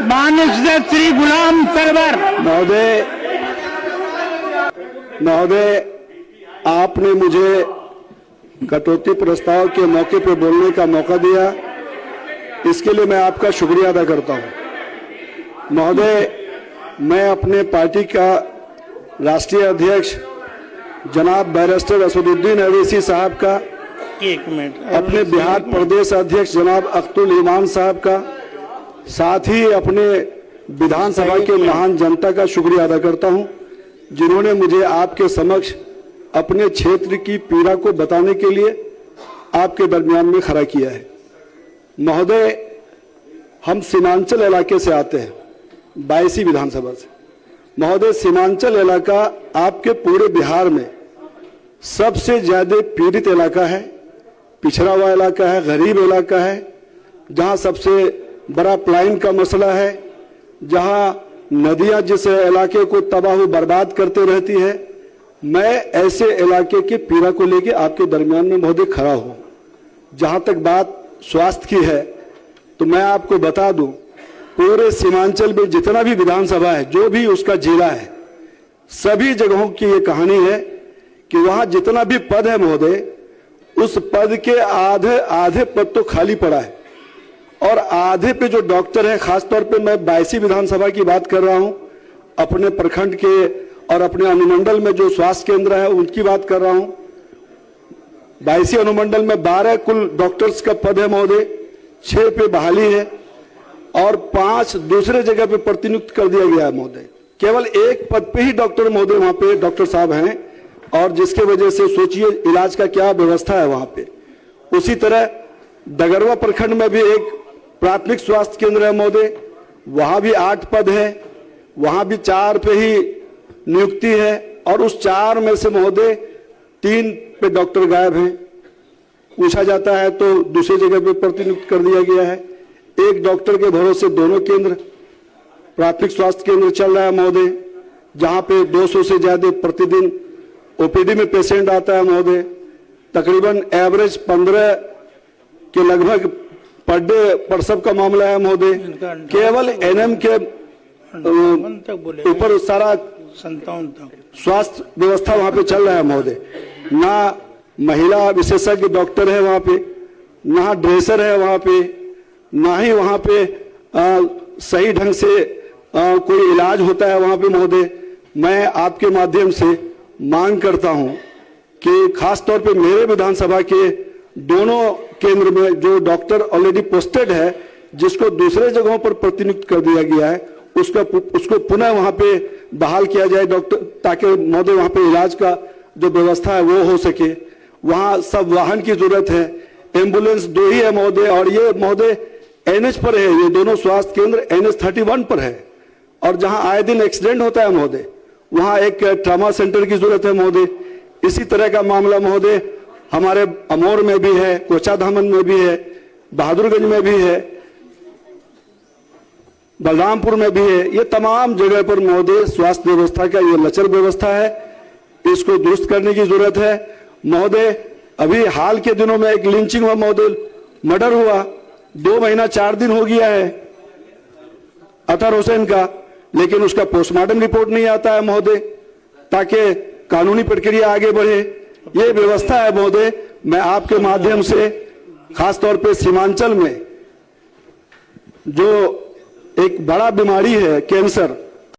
माननीय श्री गुलाम सरवर महोदय, आपने मुझे कटौती प्रस्ताव के मौके पर बोलने का मौका दिया, इसके लिए मैं आपका शुक्रिया अदा करता हूं। महोदय, मैं अपने पार्टी का राष्ट्रीय अध्यक्ष जनाब बैरिस्टर असदुद्दीन अवैसी साहब का, एक मिनट, अपने बिहार प्रदेश अध्यक्ष जनाब अख्तुल ईमान साहब का, साथ ही अपने विधानसभा के महान जनता का शुक्रिया अदा करता हूं, जिन्होंने मुझे आपके समक्ष अपने क्षेत्र की पीड़ा को बताने के लिए आपके दरमियान में खड़ा किया है। महोदय, हम सीमांचल इलाके से आते हैं, 22 विधानसभा से। महोदय, सीमांचल इलाका आपके पूरे बिहार में सबसे ज्यादा पीड़ित इलाका है, पिछड़ा हुआ इलाका है, गरीब इलाका है, जहां सबसे बड़ा प्लाइन का मसला है, जहां नदियां जिस इलाके को तबाह बर्बाद करते रहती है। मैं ऐसे इलाके की पीड़ा को लेकर आपके दरमियान में महोदय खड़ा हूं। जहां तक बात स्वास्थ्य की है, तो मैं आपको बता दूं, पूरे सीमांचल में जितना भी विधानसभा है, जो भी उसका जिला है, सभी जगहों की ये कहानी है कि वहां जितना भी पद है महोदय, उस पद के आधे पद तो खाली पड़ा है, और आधे पे जो डॉक्टर है, खासतौर पे मैं 22 विधानसभा की बात कर रहा हूं, अपने प्रखंड के और अपने अनुमंडल में जो स्वास्थ्य केंद्र है उनकी बात कर रहा हूं। 22 अनुमंडल में 12 कुल डॉक्टर्स का पद है महोदय, 6 पे बहाली है और 5 दूसरे जगह पे प्रतिनियुक्त कर दिया गया है महोदय। केवल एक पद पे ही डॉक्टर महोदय वहां पे डॉक्टर साहब हैं, और जिसके वजह से सोचिए इलाज का क्या व्यवस्था है वहां पे। उसी तरह डगरवा प्रखंड में भी एक प्राथमिक स्वास्थ्य केंद्र है महोदय, वहां भी 8 पद है, वहां भी 4 पे ही नियुक्ति है, और उस 4 में से महोदय 3 पे डॉक्टर गायब हैं। पूछा जाता है तो दूसरी जगह पे प्रतिनियुक्त कर दिया गया है। एक डॉक्टर के भरोसे दोनों केंद्र, प्राथमिक स्वास्थ्य केंद्र चल रहा है महोदय, जहां पे 200 से ज्यादा प्रतिदिन ओपीडी में पेशेंट आता है महोदय। तकरीबन एवरेज 15 के लगभग पर डे प्रसव का मामला है महोदय। केवल एनएम के ऊपर सारा 57 तक स्वास्थ्य व्यवस्था वहां पे चल रहा है महोदय। ना महिला विशेषज्ञ डॉक्टर है वहां पे, ना ड्रेसर है वहां पे, ना ही वहां पे सही ढंग से कोई इलाज होता है वहां पे महोदय। मैं आपके माध्यम से मांग करता हूं कि खास तौर पे मेरे विधानसभा के दोनों केंद्र में जो डॉक्टर ऑलरेडी पोस्टेड है, जिसको दूसरे जगहों पर प्रतिनियुक्त कर दिया गया है, उसको पुनः वहां पे बहाल किया जाए डॉक्टर, ताकि महोदय वहां पे इलाज का जो व्यवस्था है वो हो सके। वहां सब वाहन की जरूरत है, एम्बुलेंस 2 ही है महोदय, और ये महोदय एनएच पर है, ये दोनों स्वास्थ्य केंद्र NH 31 पर है, और जहां आए दिन एक्सीडेंट होता है महोदय, वहां एक ट्रामा सेंटर की जरूरत है महोदय। इसी तरह का मामला महोदय हमारे अमोर में भी है, कोचाधामन में भी है, बहादुरगंज में भी है, बलरामपुर में भी है। ये तमाम जगह पर महोदय स्वास्थ्य व्यवस्था का ये लचर व्यवस्था है, इसको दुरुस्त करने की जरूरत है महोदय। अभी हाल के दिनों में एक लिंचिंग हुआ महोदय, मर्डर हुआ, 2 महीना 4 दिन हो गया है अतहर हुसैन का, लेकिन उसका पोस्टमार्टम रिपोर्ट नहीं आता है महोदय, ताकि कानूनी प्रक्रिया आगे बढ़े। ये व्यवस्था है महोदय। मैं आपके माध्यम से खास तौर पे सीमांचल में जो एक बड़ा बीमारी है कैंसर,